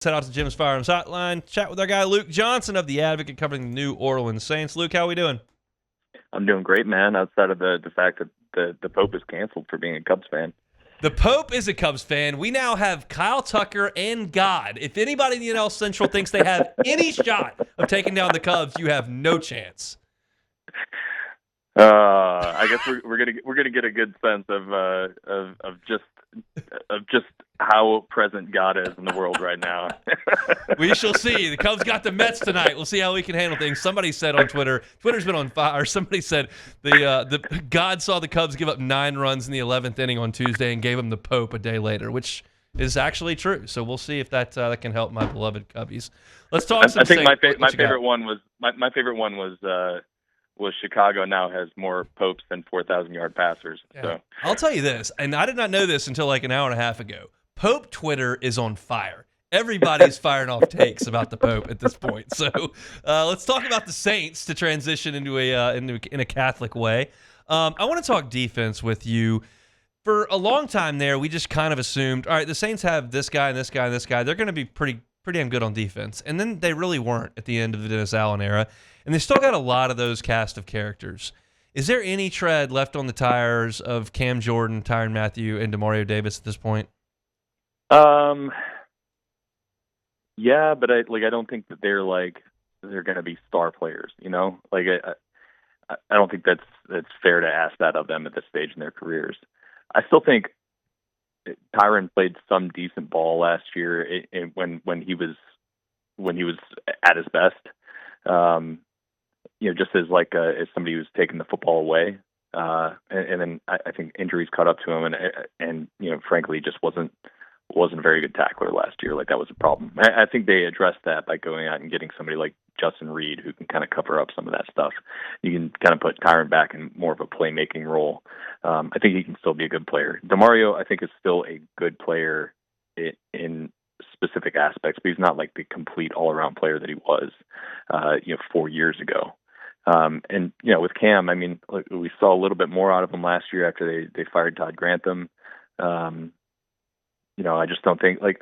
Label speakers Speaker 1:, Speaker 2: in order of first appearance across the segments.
Speaker 1: Head out to Jim's Firearms Hotline, chat with our guy Luke Johnson of The Advocate covering the New Orleans Saints. Luke, how are we doing?
Speaker 2: I'm doing great, man, outside of the fact that the Pope is canceled for being a Cubs fan.
Speaker 1: The Pope is a Cubs fan. We now have Kyle Tucker and God. If anybody in the NL Central thinks they have any shot of taking down the Cubs, you have no chance.
Speaker 2: I guess we're gonna get a good sense of just how present God is in the world right now.
Speaker 1: We shall see. The Cubs got the Mets tonight. We'll see how we can handle things. Somebody said on Twitter's been on fire. Somebody said the God saw the Cubs give up 9 runs in the 11th inning on Tuesday and gave them the Pope a day later, which is actually true. So we'll see if that can help my beloved Cubbies. Let's talk some.
Speaker 2: I think my favorite one was Chicago now has more Popes than 4,000-yard passers.
Speaker 1: Yeah.
Speaker 2: So
Speaker 1: I'll tell you this, and I did not know this until like an hour and a half ago. Pope Twitter is on fire. Everybody's firing off takes about the Pope at this point. So let's talk about the Saints to transition into in a Catholic way. I want to talk defense with you. For a long time there, we just kind of assumed, all right, the Saints have this guy and this guy and this guy. They're going to be pretty damn good on defense. And then they really weren't at the end of the Dennis Allen era. And they still got a lot of those cast of characters. Is there any tread left on the tires of Cam Jordan, Tyrann Mathieu, and Demario Davis at this point?
Speaker 2: Yeah, but I don't think that they're going to be star players. You know, I don't think that's fair to ask that of them at this stage in their careers. I still think Tyrann played some decent ball last year when he was at his best. Just as as somebody who's taking the football away, and then I think injuries caught up to him, and frankly, just wasn't a very good tackler last year. Like, that was a problem. I think they addressed that by going out and getting somebody like Justin Reed who can kind of cover up some of that stuff. You can kind of put Tyrann back in more of a playmaking role. I think he can still be a good player. Demario, I think, is still a good player in specific aspects, but he's not like the complete all-around player that he was, 4 years ago. And with Cam, I mean, we saw a little bit more out of him last year after they fired Todd Grantham. I just don't think I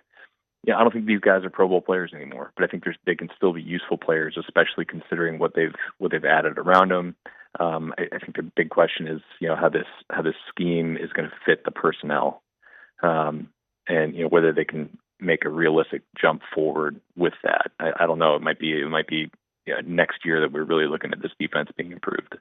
Speaker 2: don't think these guys are Pro Bowl players anymore, but I think they can still be useful players, especially considering what they've added around them. I think the big question is, how this scheme is going to fit the personnel, and whether they can make a realistic jump forward with that. I don't know. It might be next year that we're really looking at this defense being improved.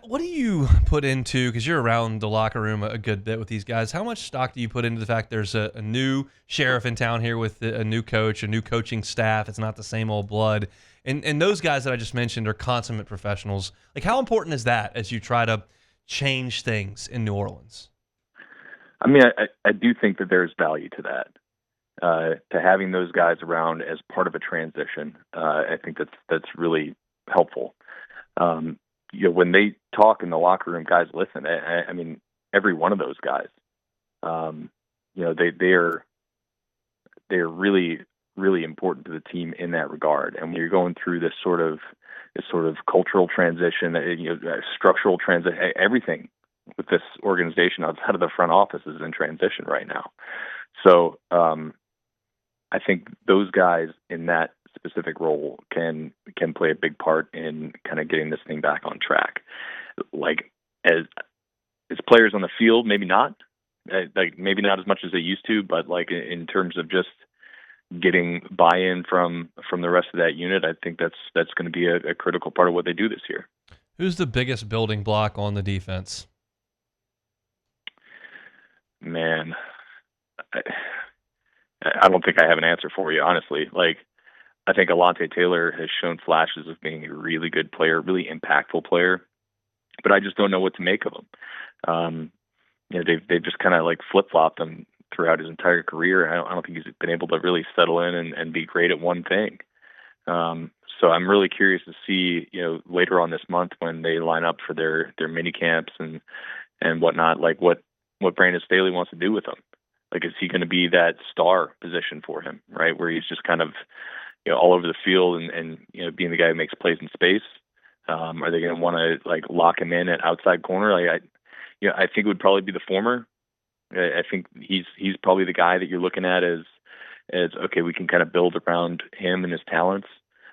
Speaker 1: What do you put into, because you're around the locker room a good bit with these guys, how much stock do you put into the fact there's a new sheriff in town here with a new coach, a new coaching staff? It's not the same old blood. And those guys that I just mentioned are consummate professionals. Like, how important is that as you try to change things in New Orleans?
Speaker 2: I mean, I do think that there's value to that, to having those guys around as part of a transition. I think that's really helpful. When they talk in the locker room, guys listen. I mean, every one of those guys, they're really, really important to the team in that regard. And when you're going through this sort of cultural transition, structural transition, everything with this organization outside of the front office is in transition right now. So I think those guys in that specific role can play a big part in kind of getting this thing back on track. Like, as players on the field, maybe not, maybe not as much as they used to, but in terms of just getting buy-in from the rest of that unit, I think that's going to be a critical part of what they do this year.
Speaker 1: Who's the biggest building block on the defense?
Speaker 2: Man, I don't think I have an answer for you, honestly. I think Alontae Taylor has shown flashes of being a really good player, really impactful player, but I just don't know what to make of him. They've just kind of flip-flopped him throughout his entire career. I don't think he's been able to really settle in and be great at one thing. So I'm really curious to see, later on this month when they line up for their mini camps and whatnot, what Brandon Staley wants to do with him. Is he going to be that star position for him, right, where he's just kind of all over the field and being the guy who makes plays in space? Are they going to want to lock him in at outside corner? I think it would probably be the former. I think he's probably the guy that you're looking at as as, okay, we can kind of build around him and his talents.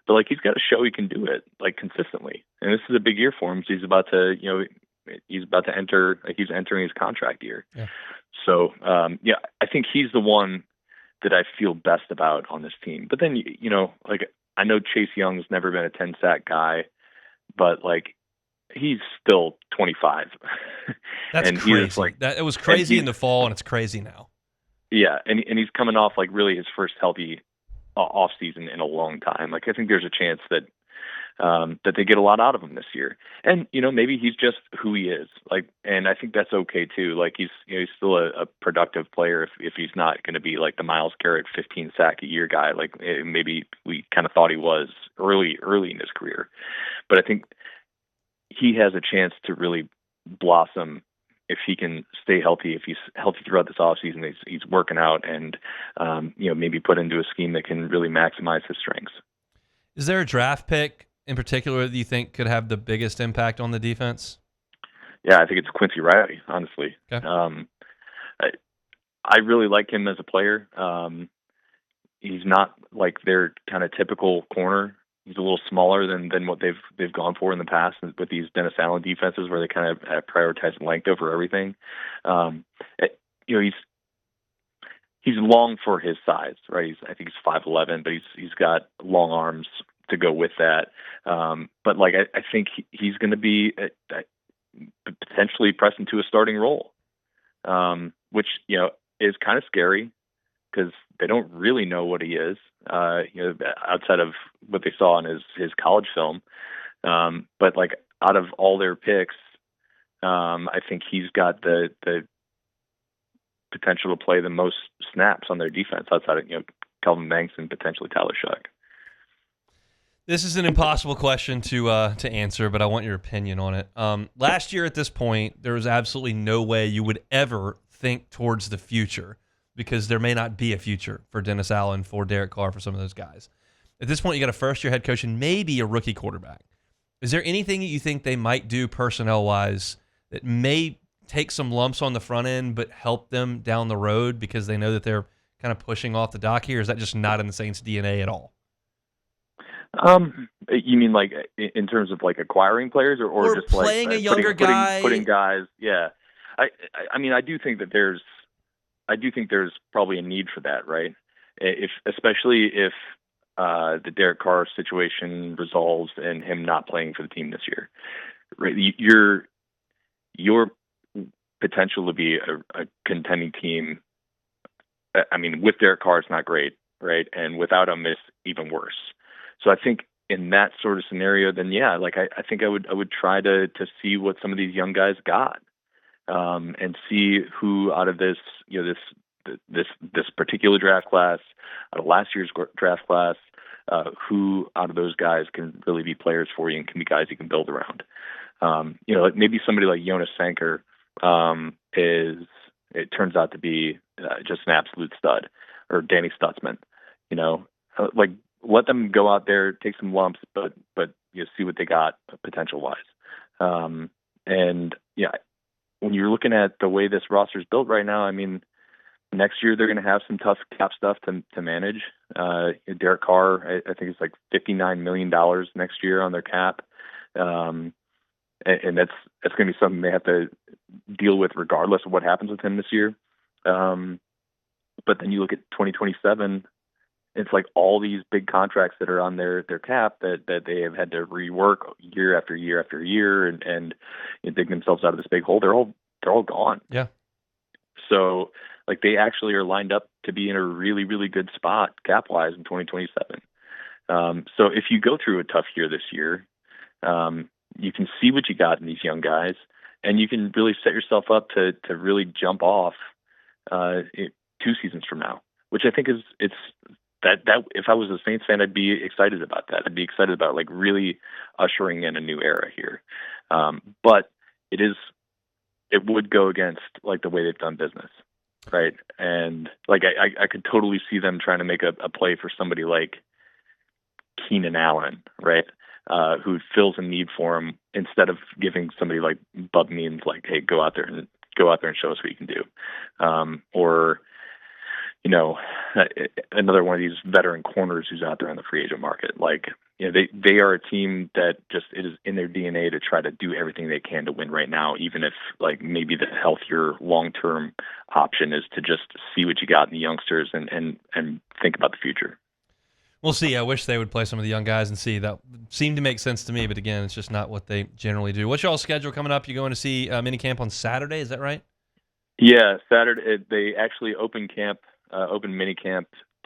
Speaker 2: But like, he's got to show he can do it like consistently. And this is a big year for him. So he's about to, he's about to enter, like he's entering his contract year.
Speaker 1: Yeah.
Speaker 2: So, yeah, I think he's the one that I feel best about on this team. But then, like, I know Chase Young's never been a 10 sack guy, but like, he's still 25.
Speaker 1: That's
Speaker 2: and
Speaker 1: crazy.
Speaker 2: he's like,
Speaker 1: It was crazy in the fall, and it's crazy now.
Speaker 2: yeah. And he's coming off like really his first healthy off season in a long time. Like, I think there's a chance that, that they get a lot out of him this year. And, maybe he's just who he is. Like, and I think that's okay too. Like, he's still a productive player if he's not going to be like the Myles Garrett 15 sack a year guy. Like, maybe we kind of thought he was early in his career. But I think he has a chance to really blossom if he can stay healthy, if he's healthy throughout this offseason, he's working out and, maybe put into a scheme that can really maximize his strengths.
Speaker 1: Is there a draft pick in particular that you think could have the biggest impact on the defense?
Speaker 2: Yeah, I think it's Quincy Riley, honestly.
Speaker 1: Okay.
Speaker 2: I really like him as a player. He's not like their kind of typical corner. He's a little smaller than what they've gone for in the past with these Dennis Allen defenses, where they kind of prioritize length over everything. He's long for his size, right? I think he's 5'11", but he's got long arms to go with that. But like I think he's going to be potentially pressed into a starting role, which is kind of scary because they don't really know what he is, outside of what they saw in his college film. But like out of all their picks, I think he's got the potential to play the most snaps on their defense outside of Kelvin Banks and potentially Tyler Shuck.
Speaker 1: This is an impossible question to answer, but I want your opinion on it. Last year at this point, there was absolutely no way you would ever think towards the future because there may not be a future for Dennis Allen, for Derek Carr, for some of those guys. At this point, you got a first-year head coach and maybe a rookie quarterback. Is there anything that you think they might do personnel-wise that may take some lumps on the front end but help them down the road because they know that they're kind of pushing off the dock here? Or is that just not in the Saints' DNA at all?
Speaker 2: You mean like in terms of like acquiring players or just
Speaker 1: playing
Speaker 2: like
Speaker 1: a younger guy,
Speaker 2: putting guys? Yeah, I mean, I do think there's probably a need for that, right? Especially if the Derek Carr situation resolves and him not playing for the team this year, right? Your potential to be a contending team. I mean, with Derek Carr, it's not great, right? And without him, it's even worse. So I think in that sort of scenario, then yeah, like I think I would try to see what some of these young guys got, and see who out of this this particular draft class, out of last year's draft class, who out of those guys can really be players for you and can be guys you can build around. Like maybe somebody like Jonas Sanker it turns out to be just an absolute stud, or Danny Stutzman, like. Let them go out there, take some lumps, but see what they got potential wise. And yeah, when you're looking at the way this roster is built right now, I mean, next year they're going to have some tough cap stuff to manage. Derek Carr, I think it's like $59 million next year on their cap, and that's going to be something they have to deal with regardless of what happens with him this year. But then you look at 2027. It's like all these big contracts that are on their cap that they have had to rework year after year after year and dig themselves out of this big hole. They're all gone.
Speaker 1: Yeah.
Speaker 2: So like they actually are lined up to be in a really, really good spot cap wise in 2027. So if you go through a tough year this year, you can see what you got in these young guys, and you can really set yourself up to really jump off 2 seasons from now, which I think it's. That if I was a Saints fan, I'd be excited about that. I'd be excited about like really ushering in a new era here. But it would go against like the way they've done business, right? And like I could totally see them trying to make a play for somebody like Keenan Allen, right? Who fills a need for him instead of giving somebody like Bub Means like, hey, go out there and show us what you can do, or another one of these veteran corners who's out there on the free agent market. Like, they are a team that just, it is in their DNA to try to do everything they can to win right now, even if like maybe the healthier long-term option is to just see what you got in the youngsters and think about the future.
Speaker 1: We'll see. I wish they would play some of the young guys and see. That seemed to make sense to me, but again, it's just not what they generally do. What's y'all's schedule coming up? You going to see minicamp on Saturday? Is that right?
Speaker 2: Yeah, Saturday they actually open minicamp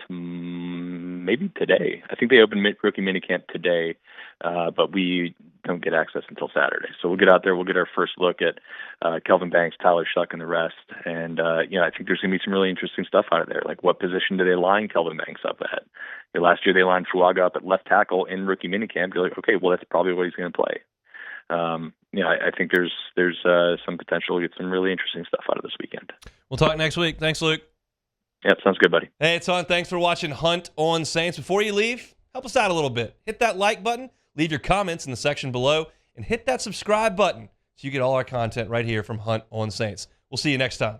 Speaker 2: maybe today. I think they open rookie minicamp today, but we don't get access until Saturday. So we'll get out there. We'll get our first look at Kelvin Banks, Tyler Shuck, and the rest. And I think there's going to be some really interesting stuff out of there. Like, what position do they line Kelvin Banks up at? Last year they lined Fuaga up at left tackle in rookie minicamp. You're like, okay, well, that's probably what he's going to play. I think there's some potential to get some really interesting stuff out of this weekend.
Speaker 1: We'll talk next week. Thanks, Luke.
Speaker 2: Yep, sounds good, buddy.
Speaker 1: Hey, it's on. Thanks for watching Hunt on Saints. Before you leave, help us out a little bit. Hit that like button, leave your comments in the section below, and hit that subscribe button so you get all our content right here from Hunt on Saints. We'll see you next time.